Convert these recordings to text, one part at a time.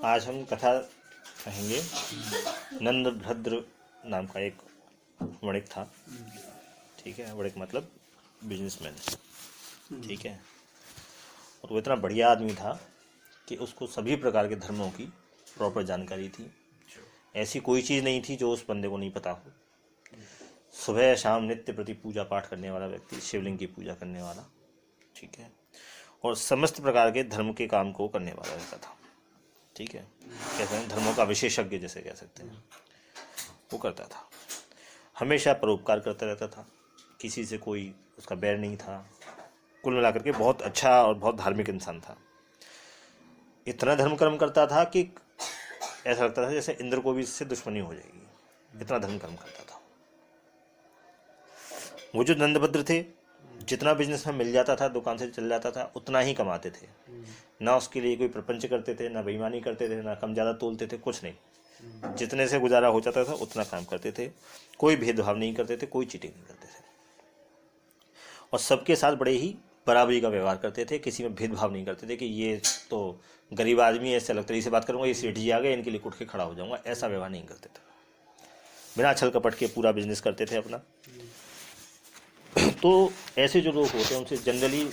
आज हम कथा कहेंगे। नंदभद्र नाम का एक वणिक था, ठीक है। वणिक मतलब बिजनेसमैन, ठीक है। और वो इतना बढ़िया आदमी था कि उसको सभी प्रकार के धर्मों की प्रॉपर जानकारी थी। ऐसी कोई चीज़ नहीं थी जो उस बंदे को नहीं पता हो। सुबह शाम नित्य प्रति पूजा पाठ करने वाला व्यक्ति, शिवलिंग की पूजा करने वाला, ठीक है। और समस्त प्रकार के धर्म के काम को करने वाला रहता था, ठीक है। कहते हैं धर्मों का विशेषज्ञ जैसे कह सकते हैं, वो करता था। हमेशा परोपकार करता रहता था, किसी से कोई उसका बैर नहीं था। कुल मिलाकर के बहुत अच्छा और बहुत धार्मिक इंसान था। इतना धर्म कर्म करता था कि ऐसा लगता था जैसे इंद्र को भी इससे दुश्मनी हो जाएगी, इतना धर्म कर्म करता था। वो जो नंदभद्र थे, जितना बिजनेस में मिल जाता था, दुकान से चल जाता था, उतना ही कमाते थे। ना उसके लिए कोई प्रपंच करते थे, ना बेईमानी करते थे, ना कम ज़्यादा तोलते थे, कुछ नहीं। जितने से गुजारा हो जाता था उतना काम करते थे। कोई भेदभाव नहीं करते थे, कोई चीटिंग नहीं करते थे, और सबके साथ बड़े ही बराबरी का व्यवहार करते थे। किसी में भेदभाव नहीं करते थे कि ये तो गरीब आदमी है, ऐसे अलग तरीके से बात करूँगा, ये सेठ जी आ गए, इनके लिए उठ के खड़ा हो जाऊँगा, ऐसा व्यवहार नहीं करते थे। बिना छल कपट के पूरा बिजनेस करते थे अपना। तो ऐसे जो लोग होते हैं उनसे जनरली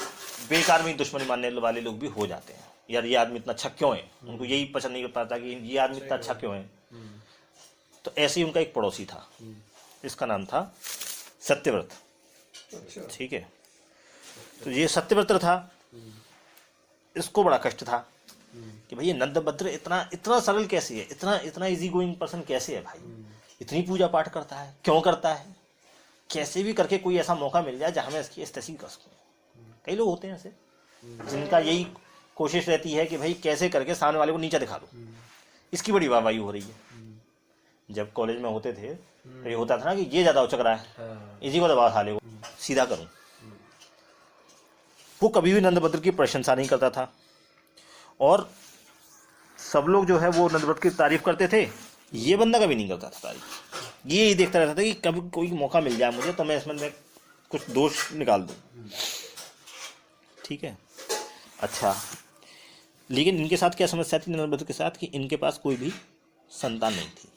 बेकार में दुश्मनी मानने वाले लोग भी हो जाते हैं। यार ये आदमी इतना अच्छा क्यों है, उनको यही पसंद नहीं कर पाता कि ये आदमी इतना अच्छा क्यों है। तो ऐसे ही उनका एक पड़ोसी था, इसका नाम था सत्यव्रत, ठीक है। तो ये सत्यव्रत था, इसको बड़ा कष्ट था कि भाई ये नंदभद्र इतना इतना सरल कैसे है, इतना इतना इजी गोइंग पर्सन कैसे है भाई, इतनी पूजा पाठ करता है, क्यों करता है। कैसे भी करके कोई ऐसा मौका मिल जाए जहाँ मैं इसकी तहसील कर सकूँ। कई लोग होते हैं ऐसे जिनका यही कोशिश रहती है कि भाई कैसे करके सामने वाले को नीचा दिखा दो। इसकी बड़ी वाहवाही हो रही है। जब कॉलेज में होते थे तो ये होता था ना कि ये ज़्यादा उचक रहा है, इसी को दबा खा ले, सीधा करूँ। वो कभी भी नंदभद्र की प्रशंसा नहीं करता था, और सब लोग जो है वो नंदभद्र की तारीफ करते थे, ये बंदा कभी नहीं करता था तारीफ। ये ही देखता रहता था कि कभी कोई मौका मिल जाए मुझे तो मैं इसमें कुछ दोष निकाल दूं, ठीक है। अच्छा, लेकिन इनके साथ क्या समस्या थी नंदभद्र के साथ, कि इनके पास कोई भी संतान नहीं थी।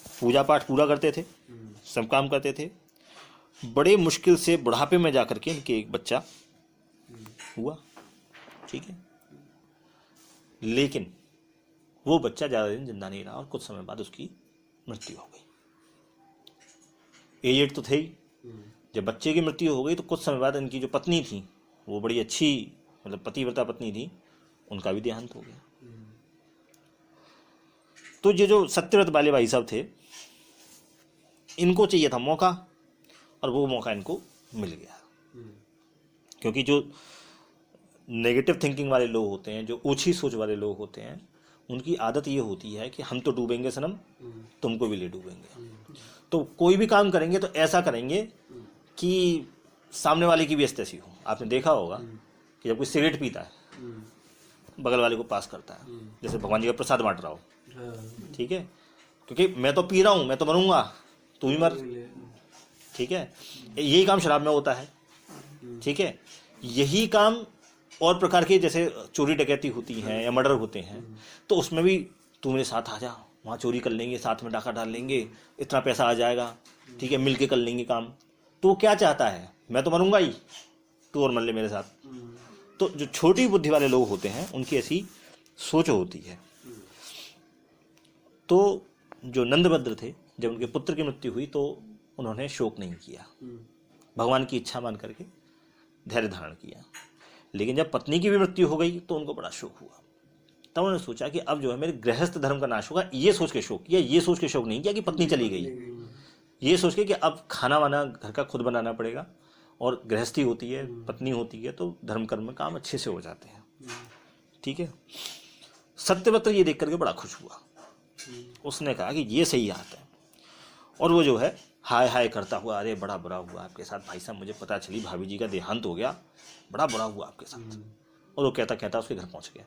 पूजा पाठ पूरा करते थे, सब काम करते थे। बड़े मुश्किल से बुढ़ापे में जाकर के इनके एक बच्चा हुआ, ठीक है। लेकिन वो बच्चा ज़्यादा दिन जिंदा नहीं रहा और कुछ समय बाद उसकी मृत्यु हो गई। एजेड तो थे ही। जब बच्चे की मृत्यु हो गई तो कुछ समय बाद इनकी जो पत्नी थी, वो बड़ी अच्छी मतलब पतिव्रता पत्नी थी, उनका भी देहांत हो गया। तो ये जो सत्यव्रत वाले भाई साहब थे, इनको चाहिए था मौका, और वो मौका इनको मिल गया। क्योंकि जो नेगेटिव थिंकिंग वाले लोग होते हैं, जो ओछी सोच वाले लोग होते हैं, उनकी आदत ये होती है कि हम तो डूबेंगे सनम, तुमको भी ले डूबेंगे। तो कोई भी काम करेंगे तो ऐसा करेंगे कि सामने वाले की भी ऐसी हो। आपने देखा होगा कि जब कोई सिगरेट पीता है, बगल वाले को पास करता है, जैसे भगवान जी का प्रसाद बांट रहा हो, ठीक है। क्योंकि मैं तो पी रहा हूँ, मैं तो मरूंगा, तू भी मर, ठीक है। यही काम शराब में होता है, ठीक है। यही काम और प्रकार के जैसे चोरी डकैती होती हैं या मर्डर होते हैं, तो उसमें भी तू मेरे साथ आ जा, वहाँ चोरी कर लेंगे, साथ में डाका डाल लेंगे, इतना पैसा आ जाएगा, ठीक है, मिल के कर लेंगे काम। तो वो क्या चाहता है, मैं तो मरूंगा ही, तू और मर ले मेरे साथ। तो जो छोटी बुद्धि वाले लोग होते हैं उनकी ऐसी सोच होती है। तो जो नंदभद्र थे, जब उनके पुत्र की मृत्यु हुई तो उन्होंने शोक नहीं किया, भगवान की इच्छा मान करके धैर्य धारण किया। लेकिन जब पत्नी की भी मृत्यु हो गई तो उनको बड़ा शोक हुआ। तब उन्होंने सोचा कि अब जो है मेरे गृहस्थ धर्म का नाश होगा। ये सोच के शोक किया, ये सोच के शोक नहीं किया कि पत्नी चली गई, ये सोच के कि अब खाना वाना घर का खुद बनाना पड़ेगा, और गृहस्थी होती है, पत्नी होती है, तो धर्म कर्म में काम अच्छे से हो जाते हैं, ठीक है। सत्यव्रत ये देख करके बड़ा खुश हुआ। उसने कहा कि ये सही आता है। और वो जो है हाय हाय करता हुआ, अरे बड़ा बुरा हुआ आपके साथ भाई साहब, मुझे पता चली भाभी जी का देहांत हो गया, बड़ा बुरा हुआ आपके साथ। और वो कहता कहता उसके घर पहुंच गया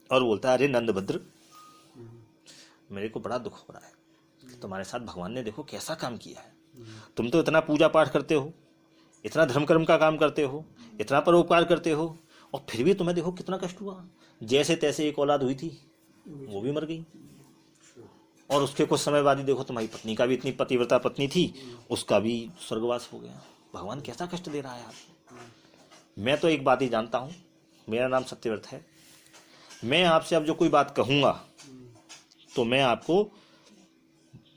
और बोलता है, अरे नंदभद्र, मेरे को बड़ा दुख हो रहा है, तुम्हारे साथ भगवान ने देखो कैसा काम किया है। तुम तो इतना पूजा पाठ करते हो, इतना धर्म कर्म का काम करते हो, इतना परोपकार करते हो, और फिर भी तुम्हें देखो कितना कष्ट हुआ। जैसे तैसे एक औलाद हुई थी, वो भी मर गई, और उसके कुछ समय बाद ही देखो तुम्हारी पत्नी का भी, इतनी पतिव्रता पत्नी थी, उसका भी स्वर्गवास हो गया। भगवान कैसा कष्ट दे रहा है आपको। मैं तो एक बात ही जानता हूँ, मेरा नाम सत्यव्रत है, मैं आपसे अब जो कोई बात कहूँगा तो मैं आपको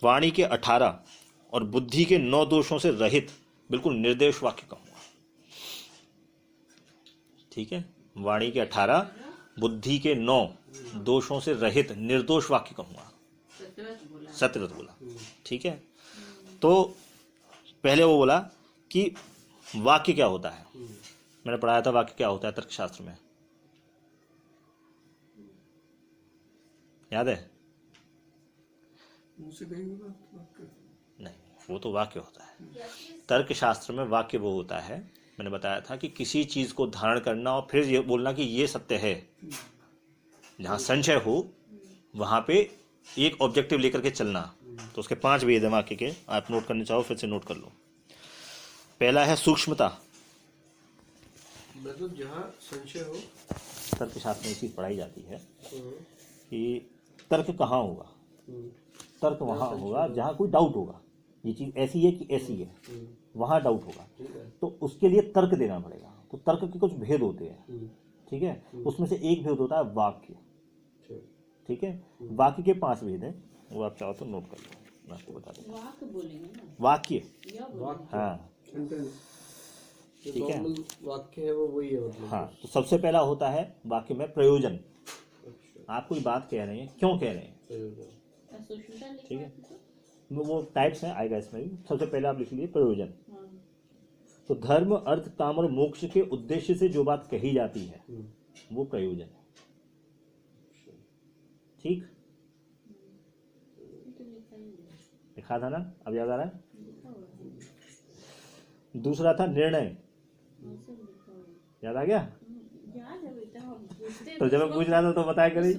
वाणी के 18 और बुद्धि के 9 दोषों से रहित बिल्कुल निर्दोष वाक्य कहूँगा। ठीक है, वाणी के 18, बुद्धि के 9 दोषों से रहित निर्दोष वाक्य कहूँगा। सत्यव्रत बोला। ठीक है, तो पहले वो बोला कि वाक्य क्या होता है। मैंने पढ़ाया था वाक्य क्या होता है तर्कशास्त्र में, याद है? नहीं, वो तो वाक्य होता है। तर्कशास्त्र में वाक्य वो होता है, मैंने बताया था कि किसी चीज को धारण करना और फिर ये बोलना कि ये सत्य है। जहाँ संशय हो वहाँ पे एक ऑब्जेक्टिव लेकर के चलना। तो उसके 5 भेद है वाक्य के, आप नोट करने चाहो फिर से नोट कर लो। पहला है सूक्ष्मता, मतलब जहाँ संशय हो। तर्कशास्त्र में ये चीज पढ़ाई जाती है कि तर्क कहाँ होगा, तर्क वहाँ होगा जहाँ कोई डाउट होगा, ये चीज ऐसी है कि ऐसी है, वहाँ डाउट होगा, तो उसके लिए तर्क देना पड़ेगा। तो तर्क के कुछ भेद होते हैं। ठीक है, उसमें से एक भेद होता है वाक्य। ठीक है, वाक्य के 5 भेद हैं, वो आप चाहो तो नोट कर लो, मैं आपको बता दूँ। वाक्य, हाँ ठीक है, वाक्य है वो वही है मतलब। हाँ, तो सबसे पहला होता है वाक्य में प्रयोजन। आप कोई बात कह रहे हैं, क्यों कह रहे हैं। ठीक है, वो टाइप्स हैं, आएगा इसमें भी। सबसे पहले आप लिख लीजिए प्रयोजन। तो धर्म, अर्थ, काम और मोक्ष के उद्देश्य से जो बात कही जाती है वो प्रयोजन है। ठीक, लिखा था ना, अब याद आ रहा है। दूसरा था निर्णय, याद आ गया। तो जब मैं पूछ रहा था तो बताया करी।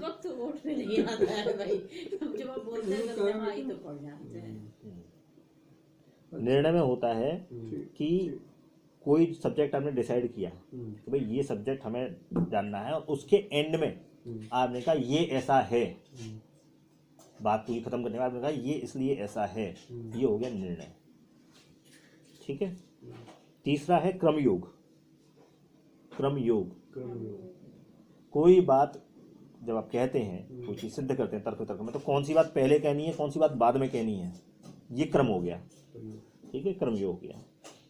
निर्णय में होता है कि कोई सब्जेक्ट आपने डिसाइड किया कि भाई ये सब्जेक्ट हमें जानना है, और उसके एंड में आपने कहा ये ऐसा है, बात पूरी खत्म करने के बाद आपने कहा ये इसलिए ऐसा है, ये हो गया निर्णय। ठीक है, तीसरा है क्रमयोग। क्रमयोग, कोई बात जब आप कहते हैं, कोई चीज सिद्ध करते हैं तर्क में, तो कौन सी बात पहले कहनी है, कौन सी बात बाद में कहनी है, ये क्रम हो गया। ठीक है, क्रमयोग हो गया।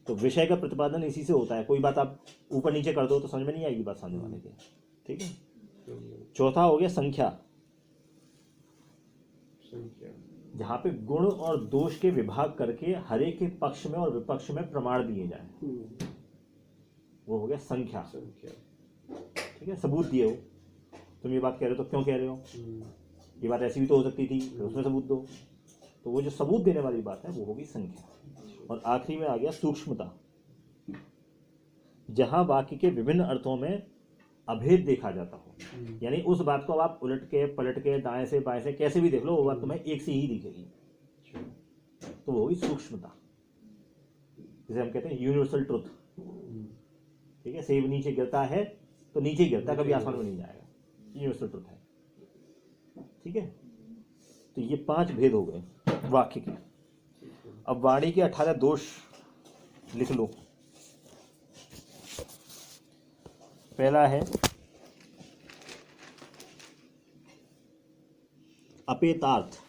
तो विषय का प्रतिपादन इसी से होता है। कोई बात आप ऊपर नीचे कर दो तो समझ में नहीं आएगी बात सामने वाले की। ठीक है, चौथा हो गया संख्या, जहाँ पे गुण और दोष के विभाग करके हर एक के पक्ष में और विपक्ष में प्रमाण दिए जाए, वो हो गया संख्या। ठीक है, सबूत दिए हो, तुम ये बात कह रहे हो तो क्यों कह रहे हो, ये बात ऐसी भी तो हो सकती थी, फिर उसमें सबूत दो। तो वो जो सबूत देने वाली बात है वो होगी संख्या। और आखिरी में आ गया सूक्ष्मता, जहां वाक्य के विभिन्न अर्थों में अभेद देखा जाता हो। यानी उस बात को आप उलट के पलट के दाएं से बाएं से कैसे भी देख लो, वो बात तुम्हें एक सी ही दिखेगी, तो वो होगी सूक्ष्मता, जिसे हम कहते हैं यूनिवर्सल ट्रुथ। ठीक है, सेब नीचे गिरता है तो नीचे गिरता है, कभी आसमान में नहीं जाएगा, यूनिवर्सल ट्रुथ है। ठीक है, तो ये 5 भेद हो गए वाक्य के। अब वाणी के 18 दोष लिख लो। पहला है अपेतार्थ।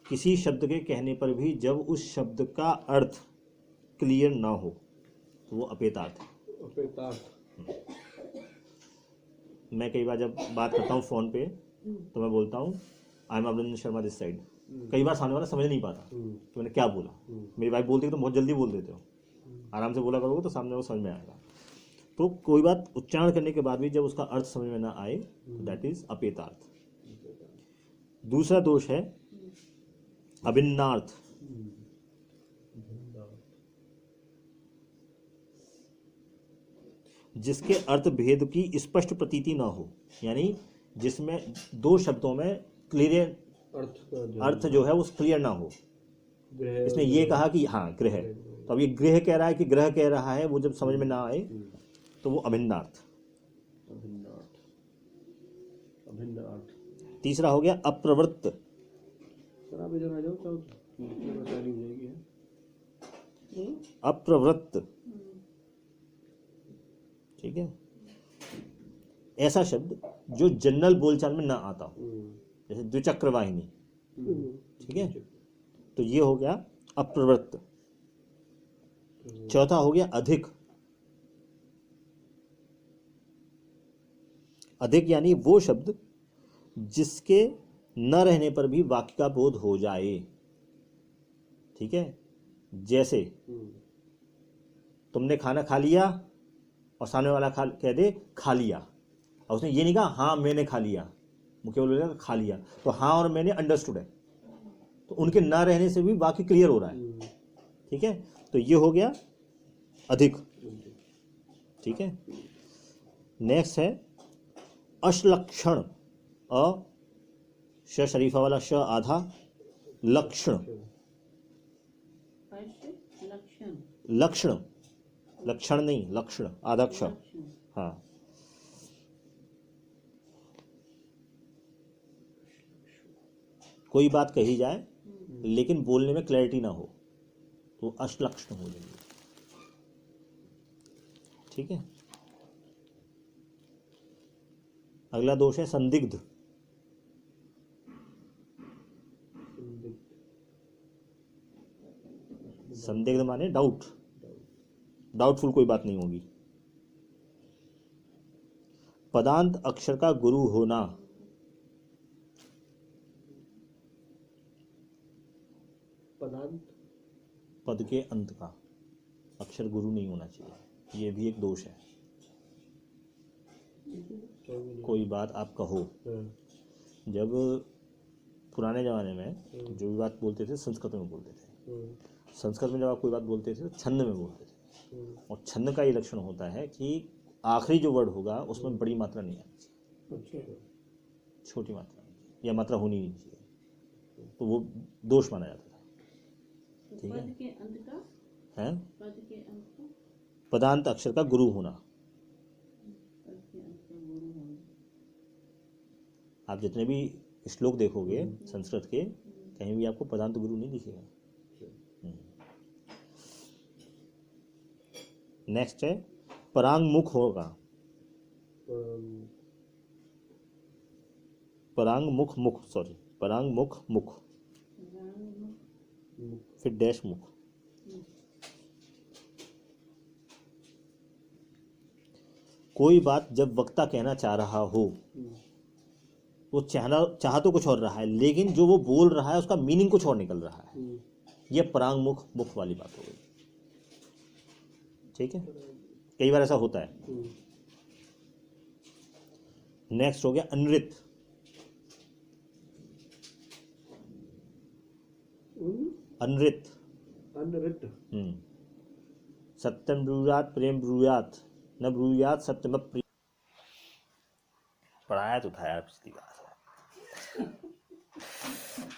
किसी शब्द के कहने पर भी जब उस शब्द का अर्थ क्लियर ना हो तो वो अपेतार्थ है। अपेतार्थ, मैं कई बार जब बात करता हूँ फोन पे तो मैं बोलता हूँ आई एम अभिनंदन शर्मा दिस साइड। कई बार सामने वाला समझ नहीं पाता कि मैंने क्या बोला। मेरी वाइफ बोलती है तो बहुत जल्दी बोल देते हो, आराम से बोला करोगे तो सामने वो समझ में आएगा। तो कोई बात उच्चारण करने के बाद भी जब उसका अर्थ समझ में ना आए तो दैट इज अपेतार्थ। दूसरा दोष है अभिन्नार्थ। जिसके अर्थ भेद की स्पष्ट प्रतीति ना हो, यानी जिसमें 2 शब्दों में क्लियर अर्थ जो है वो क्लियर ना हो, ग्रह इसने ये कहा कि हाँ ग्रह, तो अब ये गृह कह रहा है कि ग्रह कह रहा है, वो जब समझ में ना आए तो वो अभिन्नार्थ। अभिन्नाट, अभिन्नाट। तीसरा हो गया अप्रवृत्त। सर आप इधर आ जाओ, तो बता दी जाएगी है। अप्रवृत्त, ठीक है, ऐसा शब्द जो जनरल बोलचाल में ना आता हो, जैसे द्विचक्र वाहिनी, ठीक है, तो ये हो गया अप्रवृत्त। चौथा हो गया अधिक। अधिक यानी वो शब्द जिसके न रहने पर भी वाक्य का बोध हो जाए, ठीक है, जैसे तुमने खाना खा लिया और सामने वाला कह दे खा लिया, और उसने ये नहीं कहा हाँ मैंने खा लिया, मुझे बोलेगा खा लिया, तो हाँ और मैंने अंडरस्टूड है, तो उनके ना रहने से भी वाक्य क्लियर हो रहा है, ठीक है, तो ये हो गया अधिक, ठीक है। नेक्स्ट है अश्लक्षण, अ श शरीफा वाला श आधा, लक्षण, लक्षण, लक्षण नहीं लक्षण, आधा क्ष, हाँ। कोई बात कही जाए लेकिन बोलने में क्लैरिटी ना हो तो अश्लक्षण हो जाएगी, ठीक है। अगला दोष है संदिग्ध। संदिग्ध माने डाउट, डाउटफुल कोई बात नहीं होगी। पदांत अक्षर का गुरु होना, पदांत पद के अंत का अक्षर गुरु नहीं होना चाहिए, ये भी एक दोष है। कोई बात आप कहो, जब पुराने ज़माने में जो भी बात बोलते थे संस्कृत में बोलते थे, संस्कृत में जब आप कोई बात बोलते थे तो छंद में बोलते थे, और छंद का ये लक्षण होता है कि आखिरी जो वर्ड होगा उसमें बड़ी मात्रा नहीं आनी चाहिए, छोटी मात्रा या मात्रा होनी नहीं चाहिए, तो वो दोष माना जाता था, ठीक है। पद के अंत का, हैं पद के अंत का, पदांत अक्षर का गुरु होना, पद के अंत का गुरु होना। आप जितने भी श्लोक देखोगे संस्कृत के, कहीं भी आपको पदांत गुरु नहीं दिखेगा। नेक्स्ट है परांगमुख होगा, परांगमुख मुख, सॉरी परांगमुख मुख, फिर डैश मुख। कोई बात जब वक्ता कहना चाह रहा हो, वो चाह तो कुछ और रहा है, लेकिन जो वो बोल रहा है उसका मीनिंग कुछ और निकल रहा है, ये परांगमुख मुख वाली बात हो गई, ठीक है। कई बार ऐसा होता है। नेक्स्ट हो गया अनृत। अनृत, अनृत, सत्यम ब्रूयात प्रेम ब्रूयात, न ब्रूयात सत्यम प्रिय। पढ़ाया तो था यार पिछली बार।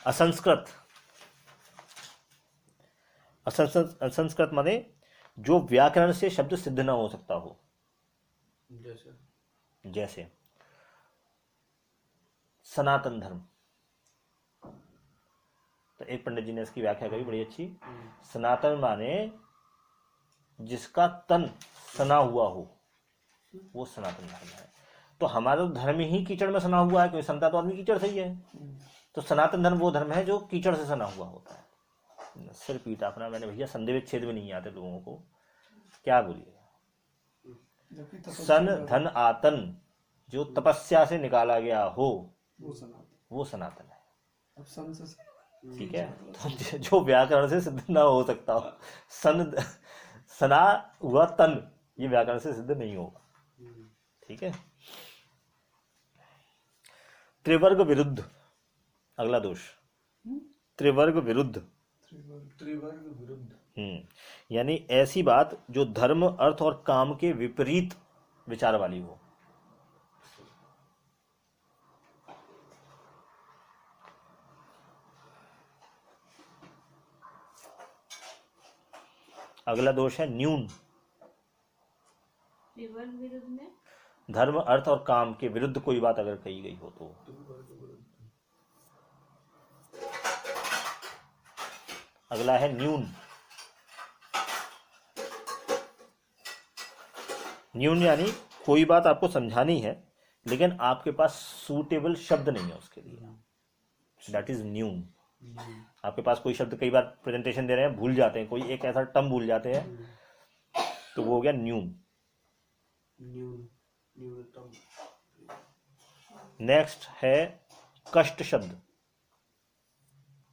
असंस्कृत, असंस्कृत माने जो व्याकरण से शब्द सिद्ध ना हो सकता हो, जैसे सनातन धर्म, तो एक पंडित जी ने इसकी व्याख्या करी बड़ी अच्छी। सनातन माने जिसका तन सना हुआ हो, वो सनातन धर्म है। तो हमारा धर्म ही कीचड़ में सना हुआ है, क्योंकि सनता तो आदमी कीचड़ से ही है, तो सनातन धर्म वो धर्म है जो कीचड़ से सना हुआ होता है। सिर पीटा अपना मैंने, भैया संधि विच्छेद में नहीं आते लोगों को, क्या बोलिए। सन धन आतन जो तपस्या से निकाला गया हो, वो सनातन है, ठीक है। तो जो व्याकरण से सिद्ध ना हो सकता हो, सना हुआ तन, ये व्याकरण से सिद्ध नहीं होगा, ठीक है। त्रिवर्ग विरुद्ध, अगला दोष त्रिवर्ग विरुद्ध। त्रिवर्ग विरुद्ध, यानी ऐसी बात जो धर्म अर्थ और काम के विपरीत विचार वाली हो। अगला दोष है न्यून। त्रिवर्ग विरुद्ध में धर्म अर्थ और काम के विरुद्ध कोई बात अगर कही गई हो तो। अगला है न्यून। न्यून यानी कोई बात आपको समझानी है लेकिन आपके पास सूटेबल शब्द नहीं है उसके लिए, दैट इज न्यून। आपके पास कोई शब्द, कई बार प्रेजेंटेशन दे रहे हैं भूल जाते हैं, कोई एक ऐसा टर्म भूल जाते हैं तो वो हो गया न्यून। न्यूनतम। नेक्स्ट है कष्ट शब्द।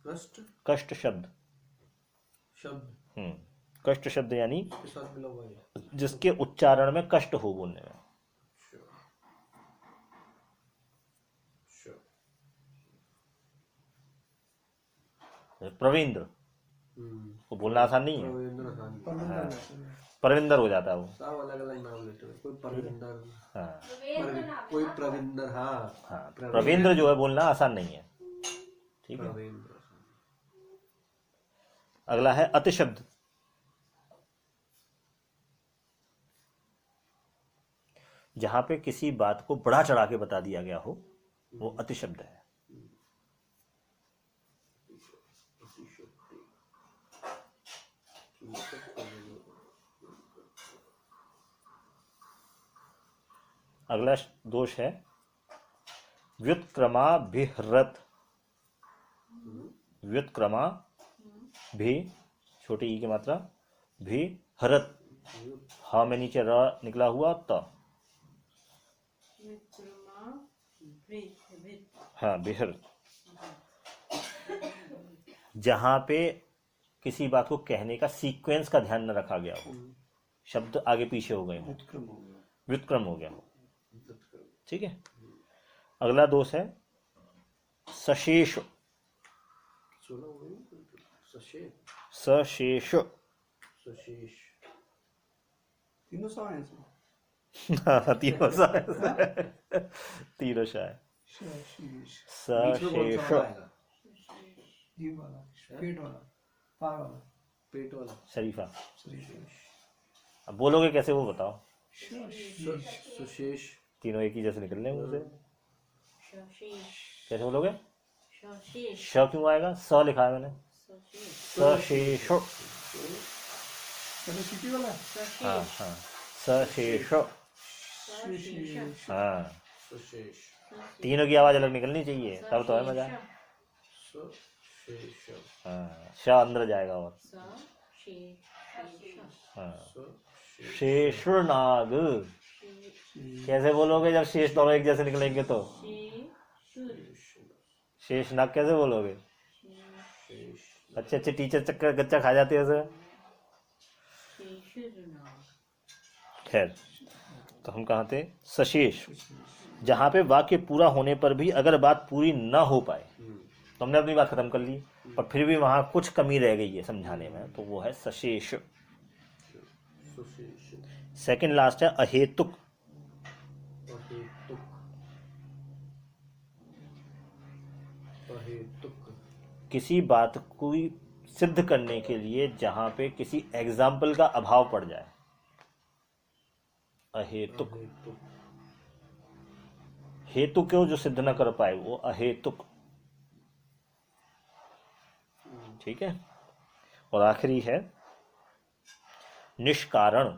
कष्ट शब्द कष्ट शब्द यानी के साथ मिला हुआ है। जिसके उच्चारण में कष्ट हो बोलने में। प्रवींद्र, वो बोलना आसान नहीं है, परविंदर हो जाता है वो। सब अलग अलग नाम लेते हैं, कोई परविंदर, हाँ कोई प्रविंदर। हाँ हाँ, प्रवींद्र जो है बोलना आसान नहीं है, ठीक है। प्रविंदर। अगला है अतिशब्द। जहां पे किसी बात को बढ़ा चढ़ा के बता दिया गया हो वो अतिशब्द है। अगला दोष है व्युत्क्रमाभिहृत। व्युत्क्रमा भी, छोटी ई की मात्रा, भी हरत, हा में नीचे र निकला हुआ त, हाँ बिहर। जहां पे किसी बात को कहने का सीक्वेंस का ध्यान न रखा गया हो, शब्द आगे पीछे हो गए हो, व्युत्क्रम हो गया हो, ठीक है। अगला दोष है सशेष। सशेष तीनों सौ हैं इसमें। हाँ, तीनों सा तीनों सा है। सशेष, जीभ वाला, पेट वाला, पार वाला, पेट वाला, शरीफा। अब बोलोगे कैसे वो बताओ। सुशेष। तीनों एक ही जैसे निकल रहे हैं मुंह से, कैसे बोलोगे। श क्यों आएगा, स लिखा है मैंने, सशेष। हाँ हाँ, सशेष, हाँ। तीनों की आवाज अलग निकलनी चाहिए तब तो है मजा। हाँ, श अंदर जाएगा और हाँ। शेषनाग कैसे बोलोगे जब शेष दोनों एक जैसे निकलेंगे तो। शेषनाग कैसे बोलोगे, अच्छे अच्छे टीचर चक्कर गच्चा खा जाते हैं उसे। खैर, तो हम कहाँ थे, सशेष। जहाँ पे वाक्य पूरा होने पर भी अगर बात पूरी ना हो पाए तो हमने अपनी बात खत्म कर ली पर फिर भी वहाँ कुछ कमी रह गई है समझाने में, तो वो है सशेष। सेकंड लास्ट है अहेतुक। किसी बात को सिद्ध करने के लिए जहां पे किसी एग्जाम्पल का अभाव पड़ जाए, अहेतुक। हेतु क्यों जो सिद्ध न कर पाए वो अहेतुक, ठीक है। और आखिरी है निष्कारण।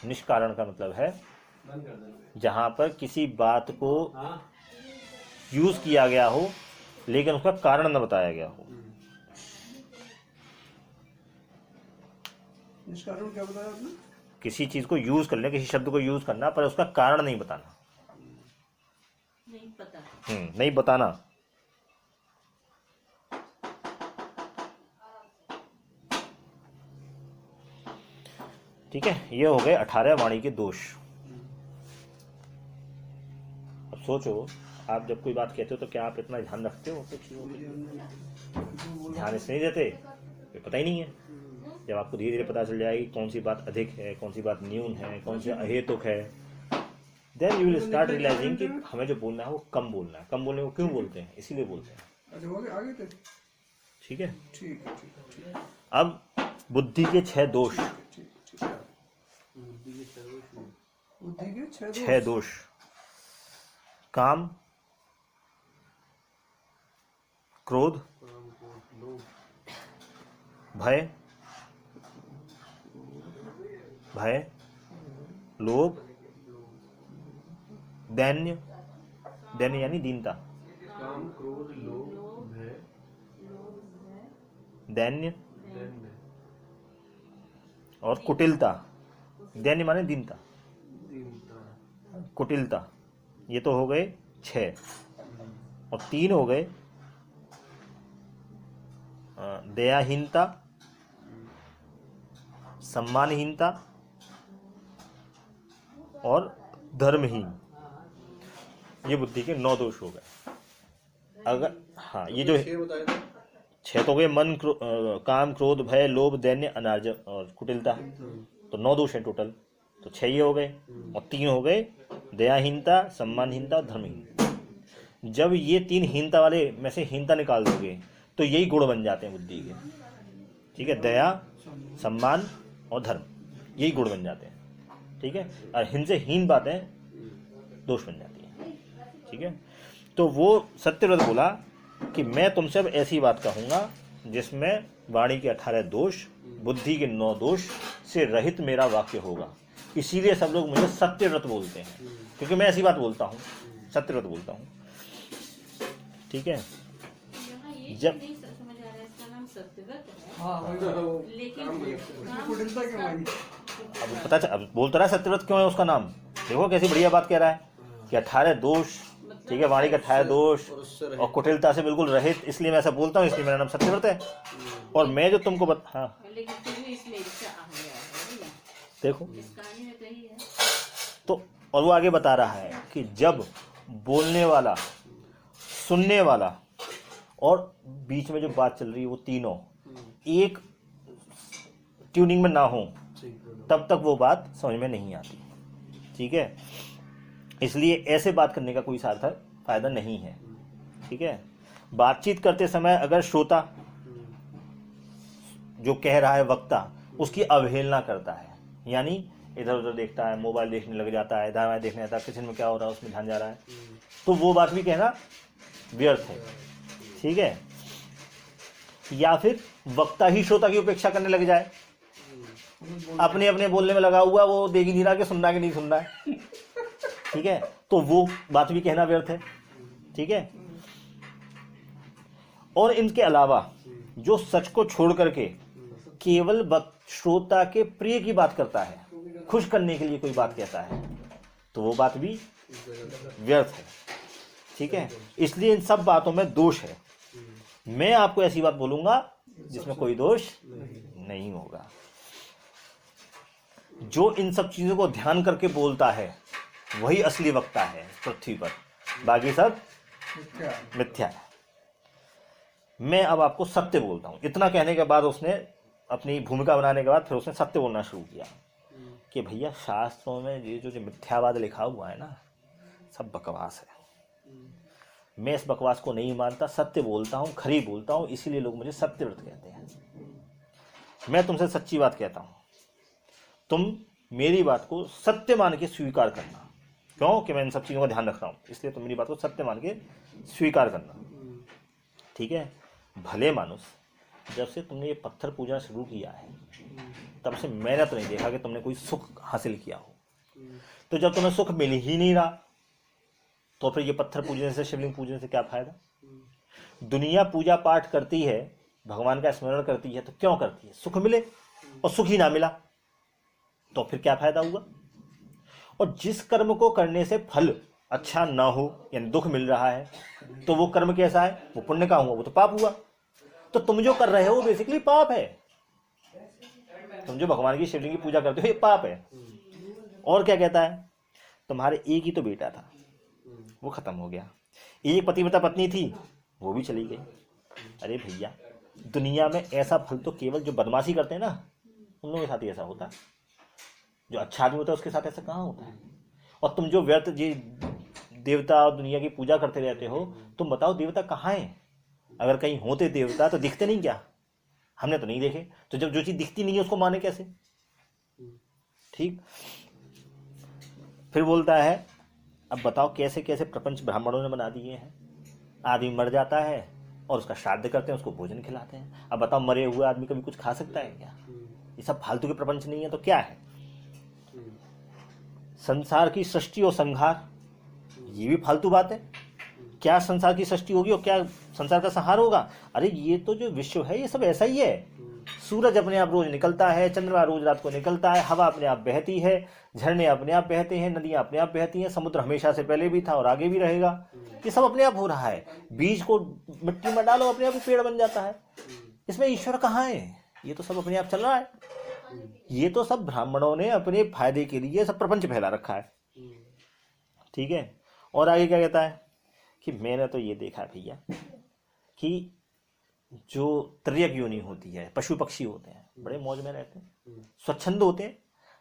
निष्कारण का मतलब है जहां पर किसी बात को यूज किया गया हो लेकिन उसका कारण न बताया गया हो। निष्कारण क्या बताया आपने? किसी चीज को यूज करना, किसी शब्द को यूज करना पर उसका कारण नहीं बताना, नहीं बताना। ठीक है, ये हो गए 18 वाणी के दोष। अब सोचो, आप जब कोई बात कहते हो तो क्या आप इतना ध्यान रखते हो कुछ चीजों पे? ध्यान इसलिए नहीं देते, पता ही नहीं है। जब आपको धीरे धीरे पता चल जाएगी कौन सी बात अधिक है, कौन सी बात न्यून है, कौन सी अहेतुक है, then you will start realizing कि हमें जो बोलना है वो कम बोलना है। कम बोलने को क्यों बोलते हैं? इसीलिए बोलते हैं। अच्छा हो गया, आगे थे। ठीक है। ठीक है, ठीक है, ठीक है, अब बुद्धि के 6 दोष। ठीक है। बुद्धि के सर्वोच्च में बुद्धि के 6 6 दोष। काम, क्रोध, काम, क्रोध, लोभ, भय, लोभ, दैन्य, दैन्य यानी दीनता, काम, क्रोध, लोभ, भय, दैन्य दैन्य, और कुटिलता। दैन्य माने दीनता, दीनता, कुटिलता। ये तो हो गए 6 और 3 हो गए दयाहीनता, सम्मानहीनता और धर्महीन। ये बुद्धि के 9 दोष हो गए। अगर हाँ ये जो 6 बताए थे। 6 तो हो गए मन, काम, क्रोध, भय, लोभ, दैन्य, अनार्ज और कुटिलता। तो 9 दोष है टोटल। तो 6 ये हो गए और 3 हो गए दयाहीनता, सम्मानहीनता और धर्महीनता। जब ये 3 हीनता वाले में से हीनता निकाल दोगे तो यही गुण बन जाते हैं बुद्धि के। ठीक है, दया, सम्मान और धर्म, यही गुण बन जाते हैं। ठीक है, और हिंसे हीन बातें दोष बन जाती हैं। ठीक है, तो वो सत्यव्रत बोला कि मैं तुमसे अब ऐसी बात कहूँगा जिसमें वाणी के 18 दोष, बुद्धि के 9 दोष से रहित मेरा वाक्य होगा। इसीलिए सब लोग मुझे सत्यव्रत बोलते हैं, क्योंकि मैं ऐसी बात बोलता हूँ, सत्यव्रत बोलता हूँ। ठीक है, यहाँ ये जब नहीं समझ आ रहा है, इसका नाम सत्यव्रत है, हाँ वही लेकिन उसकी कुटिलता क्यों आई? अब पता अब बोलता रहा सत्यव्रत क्यों है उसका नाम। देखो कैसी बढ़िया बात कह रहा है कि 18 दोष। ठीक है, वाणी के 18 दोष और कुटिलता से बिल्कुल रहित, इसलिए मैं ऐसा बोलता हूँ, इसलिए मेरा नाम सत्यव्रत है। और मैं जो तुमको हाँ लेकिन फिर भी इसमें इच्छा आ गया है, देखो इस कहानी में तो ही है। तो, और वो आगे बता रहा है कि जब बोलने वाला, सुनने वाला और बीच में जो बात चल रही है वो तीनों एक ट्यूनिंग में ना हो, तब तक वो बात समझ में नहीं आती। ठीक है, इसलिए ऐसे बात करने का कोई सार्थक फायदा नहीं है। ठीक है, बातचीत करते समय अगर श्रोता जो कह रहा है, वक्ता, उसकी अवहेलना करता है, यानी इधर उधर देखता है, मोबाइल देखने लग जाता है, दाएं बाएं देखने जाता है, किचन में क्या हो रहा है उसमें ध्यान जा रहा है, तो वो बात भी कहना व्यर्थ है। ठीक है, या फिर वक्ता ही श्रोता की उपेक्षा करने लग जाए, अपने अपने बोलने में लगा हुआ, वो देख ही नहीं रहा कि सुन रहा है कि नहीं सुन रहा है। ठीक है, तो वो बात भी कहना व्यर्थ है। ठीक है, और इनके अलावा जो सच को छोड़ करके केवल श्रोता के प्रिय की बात करता है, खुश करने के लिए कोई बात कहता है, तो वो बात भी व्यर्थ है। ठीक है, इसलिए इन सब बातों में दोष है। मैं आपको ऐसी बात बोलूंगा जिसमें कोई दोष नहीं होगा। जो इन सब चीजों को ध्यान करके बोलता है वही असली वक्ता है पृथ्वी पर, बाकी सब मिथ्या है। मैं अब आपको सत्य बोलता हूं। इतना कहने के बाद उसने अपनी भूमिका बनाने के बाद फिर उसने सत्य बोलना शुरू किया कि भैया शास्त्रों में ये जो मिथ्यावाद लिखा हुआ है ना, सब बकवास है। मैं इस बकवास को नहीं मानता, सत्य बोलता हूँ, खरी बोलता हूँ, इसीलिए लोग मुझे सत्यव्रत कहते हैं। मैं तुमसे सच्ची बात कहता हूँ, तुम मेरी बात को सत्य मान के स्वीकार करना। क्यों? कि मैं इन सब चीज़ों का ध्यान रख रहा हूँ, इसलिए तुम मेरी बात को सत्य मान के स्वीकार करना। ठीक है, भले मानुस, जब से तुमने ये पत्थर पूजा शुरू किया है तब से मैंने तो नहीं देखा कि तुमने कोई सुख हासिल किया हो। तो जब तुम्हें सुख मिल ही नहीं रहा तो फिर ये पत्थर पूजने से, शिवलिंग पूजने से क्या फायदा? दुनिया पूजा पाठ करती है, भगवान का स्मरण करती है, तो क्यों करती है? सुख मिले, और सुख ही ना मिला तो फिर क्या फायदा हुआ? और जिस कर्म को करने से फल अच्छा ना हो, यानी दुख मिल रहा है, तो वो कर्म कैसा है? वो पुण्य का हुआ, वो तो पाप हुआ। तो तुम जो कर रहे हो वो बेसिकली पाप है। तुम जो भगवान की शिवलिंग की पूजा करते हो ये पाप है। और क्या कहता है? तुम्हारे एक ही तो बेटा था, वो खत्म हो गया। एक पतिव्रता पत्नी थी, वो भी चली गई। अरे भैया, दुनिया में ऐसा फल तो केवल जो बदमाशी करते हैं ना, उन लोगों के साथ ही ऐसा होता है। जो अच्छा आदमी होता है उसके साथ ऐसा कहाँ होता है? और तुम जो व्यर्थ जी देवता और दुनिया की पूजा करते रहते हो, तुम बताओ देवता कहाँ हैं? अगर कहीं होते देवता तो दिखते नहीं क्या? हमने तो नहीं देखे। तो जब जो चीज दिखती नहीं है उसको माने कैसे? ठीक। फिर बोलता है अब बताओ कैसे कैसे प्रपंच ब्राह्मणों ने बना दिए हैं। आदमी मर जाता है और उसका श्राद्ध करते हैं, उसको भोजन खिलाते हैं। अब बताओ मरे हुए आदमी कभी कुछ खा सकता है क्या? ये सब फालतू के प्रपंच नहीं है तो क्या है? संसार की सृष्टि और संहार, ये भी फालतू बात है। क्या संसार की सृष्टि होगी और क्या संसार का संहार होगा? अरे ये तो जो विश्व है ये सब ऐसा ही है। सूरज अपने आप रोज निकलता है, चंद्रमा रोज रात को निकलता है, हवा अपने आप बहती है, झरने अपने आप बहते हैं, नदियां अपने आप बहती हैं, समुद्र हमेशा से पहले भी था और आगे भी रहेगा। ये सब अपने आप हो रहा है। बीज को मिट्टी में डालो अपने आप पेड़ बन जाता है। इसमें ईश्वर कहाँ है? ये तो सब अपने आप चल रहा है। ये तो सब ब्राह्मणों ने अपने फायदे के लिए सब प्रपंच फैला रखा है। ठीक है। और आगे क्या कहता है कि मैंने तो ये देखा भैया कि जो त्रियक योनि होती है, पशु पक्षी होते हैं, बड़े मौज में रहते हैं, स्वच्छंद होते हैं।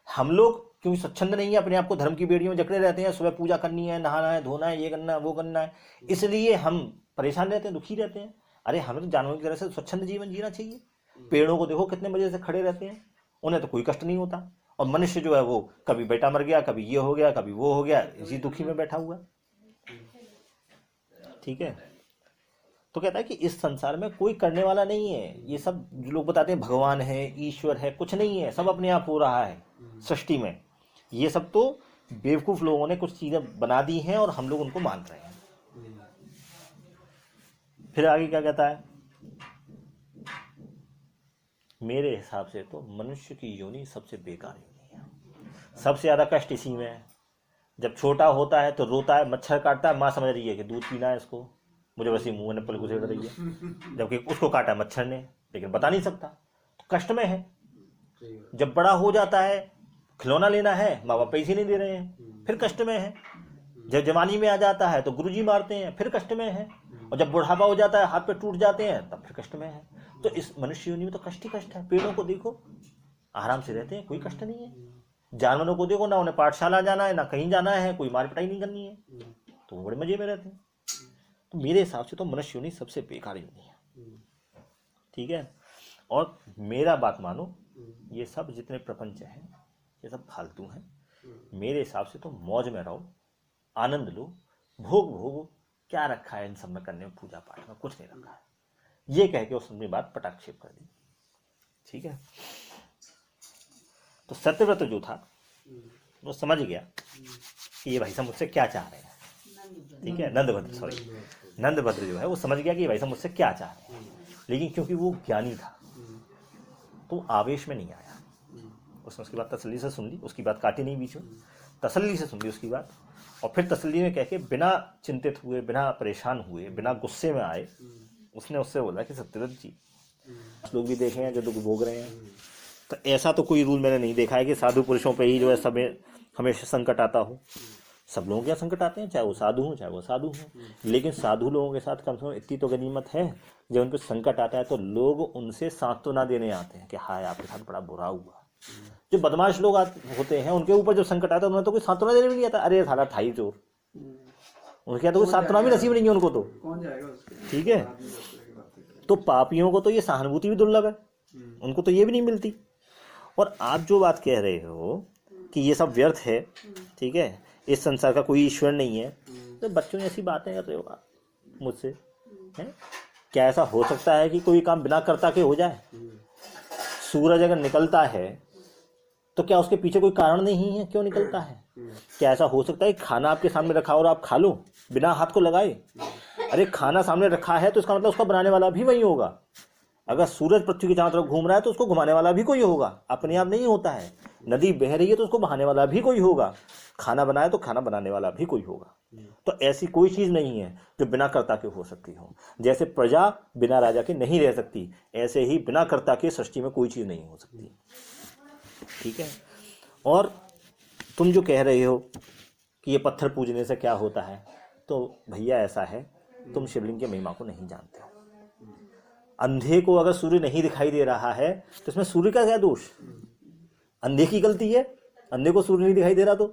हम लोग क्योंकि स्वच्छंद नहीं है, अपने आप को धर्म की बेड़ियों में जकड़े रहते हैं, सुबह पूजा करनी है, नहाना है, धोना है, ये करना है, वो करना है, इसलिए हम परेशान रहते हैं, दुखी रहते हैं। अरे हमें तो जानवरों की तरह से स्वच्छंद जीवन जीना चाहिए। पेड़ों को देखो कितने मजे से खड़े रहते हैं, उन्हें तो कोई कष्ट नहीं होता। और मनुष्य जो है वो कभी बेटा मर गया, कभी ये हो गया, कभी वो हो गया, इसी दुखी में बैठा हुआ। ठीक है। तो कहता है कि इस संसार में कोई करने वाला नहीं है। ये सब जो लोग बताते हैं भगवान है, ईश्वर है, कुछ नहीं है, सब अपने आप हो रहा है सृष्टि में। ये सब तो बेवकूफ लोगों ने कुछ चीजें बना दी हैं और हम लोग उनको मान रहे हैं। फिर आगे क्या कहता है? मेरे हिसाब से तो मनुष्य की योनि सबसे बेकार योनि है। सबसे ज्यादा कष्ट इसी में है। जब छोटा होता है तो रोता है, मच्छर काटता है, माँ समझ रही है कि दूध पीना है इसको, मुझे वैसे मुंह में पल घुसेड़ रही है, जबकि उसको काटा मच्छर ने, लेकिन बता नहीं सकता, तो कष्ट में है। जब बड़ा हो जाता है, खिलौना लेना है, माँ बाप पैसे नहीं दे रहे हैं, फिर कष्ट में है। जब जवानी में आ जाता है तो गुरुजी मारते हैं, फिर कष्ट में है। और जब बुढ़ापा हो जाता है, हाथ पे टूट जाते हैं, तब फिर कष्ट में है। तो इस मनुष्य योनि में तो कष्ट ही कष्ट है। पेड़ों को देखो आराम से रहते हैं, कोई कष्ट नहीं है। जानवरों को देखो, ना उन्हें पाठशाला जाना है, ना कहीं जाना है, कोई मार पिटाई नहीं करनी है, तो वो बड़े मजे में रहते हैं। तो मेरे हिसाब से तो मनुष्य योनि सबसे बेकार योनि है। ठीक है। और मेरा बात मानो, ये सब जितने प्रपंच हैं ये सब फालतू हैं। मेरे हिसाब से तो मौज में रहो, आनंद लो, भोग भोगो। क्या रखा है इन सब में करने में, पूजा पाठ में कुछ नहीं रखा है। ये कह के उसने बात पटाक्षेप कर दी। ठीक है। तो सत्यव्रत जो था वो समझ गया कि ये भाई साहब मुझसे क्या चाह रहे हैं। ठीक है। नंदभद्र जो है वो समझ गया कि ये भाई साहब मुझसे क्या चाह रहे हैं। लेकिन क्योंकि वो ज्ञानी था तो आवेश में नहीं आया। उसने उसकी बात तसल्ली से सुन ली, उसकी बात काटी नहीं बीच में, तसल्ली से सुन ली उसकी बात। और फिर तसल्ली में कह के बिना चिंतित हुए, बिना परेशान हुए, बिना गुस्से में आए, उसने उससे बोला कि सत्यव्रत जी, लोग भी देखे हैं जो दुख भोग रहे हैं, तो ऐसा तो कोई रूल मैंने नहीं देखा है कि साधु पुरुषों पे ही जो है सब हमेशा संकट आता हो। सब लोगों के संकट आते हैं, चाहे वो साधु हों चाहे वो साधु हों। लेकिन साधु लोगों के साथ कम से कम इतनी तो गनीमत है, जब उन पर संकट आता है तो लोग उनसे सांत्वना देने आते हैं कि हाय आपके साथ बड़ा बुरा हुआ। जो बदमाश लोग होते हैं उनके ऊपर जब संकट आता है उन्हें तो कोई सांत्वना देने भी नहीं आता। अरे साला था ही चोर, उनके यहाँ तो कोई सांत्वना भी नसीब नहीं है उनको तो। ठीक है। तो पापियों को तो ये सहानुभूति भी दुर्लभ है, उनको तो ये भी नहीं मिलती। और आप जो बात कह रहे हो कि ये सब व्यर्थ है, ठीक है, इस संसार का कोई ईश्वर नहीं है, तो बच्चों ने ऐसी बातें कर रहे हो आप मुझसे, हैं? क्या ऐसा हो सकता है कि कोई काम बिना कर्ता के हो जाए? सूरज अगर निकलता है तो क्या उसके पीछे कोई कारण नहीं है क्यों निकलता है? क्या ऐसा हो सकता है कि खाना आपके सामने रखा और आप खा लो बिना हाथ को लगाए? अरे खाना सामने रखा है तो इसका मतलब उसका बनाने वाला भी वही होगा। अगर सूरज पृथ्वी के चारों तरफ घूम रहा है तो उसको घुमाने वाला भी कोई होगा, अपने आप नहीं होता है। नदी बह रही है तो उसको बहाने वाला भी कोई होगा, खाना बनाए तो खाना बनाने वाला भी कोई होगा। तो ऐसी कोई चीज़ नहीं है जो बिना कर्ता के हो सकती हो। जैसे प्रजा बिना राजा के नहीं रह सकती, ऐसे ही बिना कर्ता के सृष्टि में कोई चीज़ नहीं हो सकती। ठीक है। और तुम जो कह रहे हो कि ये पत्थर पूजने से क्या होता है, तो भैया ऐसा है, तुम शिवलिंग की महिमा को नहीं जानते हो। अंधे को अगर सूर्य नहीं दिखाई दे रहा है तो इसमें सूर्य का क्या दोष? अंधे की गलती है, अंधे को सूर्य नहीं दिखाई दे रहा तो।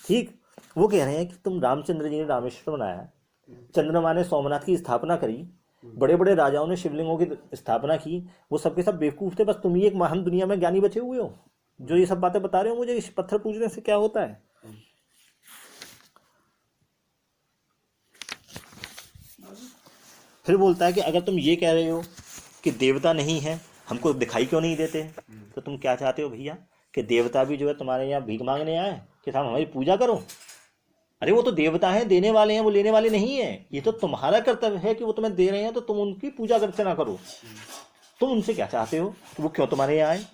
ठीक। वो कह रहे हैं कि तुम रामचंद्र जी ने रामेश्वर बनाया, चंद्रमा ने सोमनाथ की स्थापना करी, बड़े बड़े राजाओं ने शिवलिंगों की स्थापना की, वो सबके सब बेवकूफ थे, बस तुम ही एक महान दुनिया में ज्ञानी बचे हुए हो जो ये सब बातें बता रहे हो मुझे इस पत्थर पूजने से क्या होता है। फिर बोलता है कि अगर तुम ये कह रहे हो कि देवता नहीं है, हमको दिखाई क्यों नहीं देते, तो तुम क्या चाहते हो भैया कि देवता भी जो है तुम्हारे यहाँ भीख मांगने आए कि साहब हमारी पूजा करो। अरे वो तो देवता हैं, देने वाले हैं, वो लेने वाले नहीं है। ये तो तुम्हारा कर्तव्य है कि वो तुम्हें दे रहे हैं तो तुम उनकी पूजा करते ना करो। तुम उनसे क्या चाहते हो कि वो क्यों तुम्हारे यहाँ आए?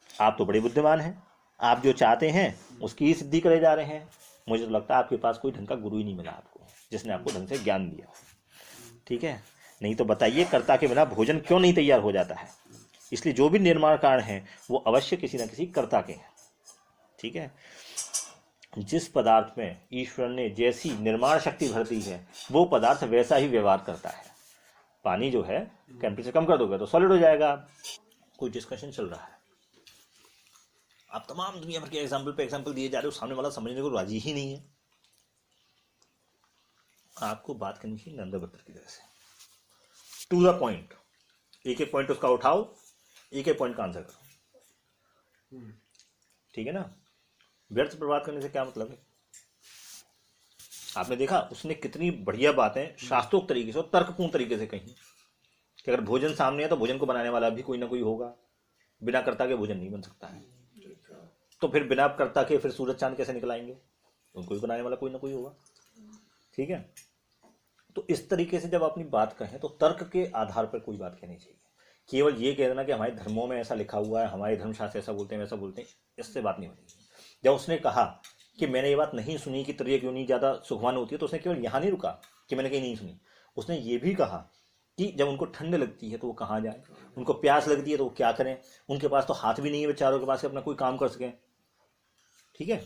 आप तो बड़े बुद्धिमान हैं, आप जो चाहते हैं उसकी ही सिद्धि करे जा रहे हैं। मुझे तो लगता है आपके पास कोई ढंग का गुरु ही नहीं मिला आपको जिसने आपको ढंग से ज्ञान दिया। ठीक है, नहीं तो बताइए कर्ता के बिना भोजन क्यों नहीं तैयार हो जाता है। इसलिए जो भी निर्माण कारण हैं वो अवश्य किसी न किसी कर्ता के हैं। ठीक है, जिस पदार्थ में ईश्वर ने जैसी निर्माण शक्ति भर दी है वो पदार्थ वैसा ही व्यवहार करता है। पानी जो है टेम्परेचर कम कर दोगे तो सॉलिड हो जाएगा। कोई डिस्कशन चल रहा है, आप तमाम दुनिया भर के एग्जाम्पल पे एग्जाम्पल दिए जा रहे हो, सामने वाला समझने को राजी ही नहीं है। आपको बात करनी चाहिए नंदभद्र की तरह से, टू द पॉइंट। एक एक पॉइंट उसका उठाओ, एक एक पॉइंट का आंसर करो। ठीक है ना, व्यर्थ पर बात करने से क्या मतलब है। आपने देखा उसने कितनी बढ़िया बातें शास्त्रोक्त तरीके से और तर्कपूर्ण तरीके से कही कि अगर भोजन सामने है तो भोजन को बनाने वाला भी कोई ना कोई होगा, बिना कर्ता के भोजन नहीं बन सकता है। तो फिर बिना कर्ता के फिर सूरज चांद कैसे निकलाएंगे, उनको भी बनाने वाला कोई ना कोई होगा। ठीक है, तो इस तरीके से जब अपनी बात कहें तो तर्क के आधार पर कोई बात कहनी चाहिए। केवल ये कह देना कि हमारे धर्मों में ऐसा लिखा हुआ है, हमारे धर्मशास्त्र ऐसा बोलते हैं वैसा बोलते हैं, इससे बात नहीं बनेगी। जब उसने कहा कि मैंने ये बात नहीं सुनी कि तबीयत क्यों नहीं ज़्यादा सुखवान होती है, तो उसने केवल यहाँ नहीं रुका कि मैंने कहीं नहीं सुनी, उसने ये भी कहा कि जब उनको ठंड लगती है तो वो कहाँ जाए, उनको प्यास लगती है तो वो क्या करें, उनके पास तो हाथ भी नहीं है बेचारों के पास कि अपना कोई काम कर सकें। ठीक है,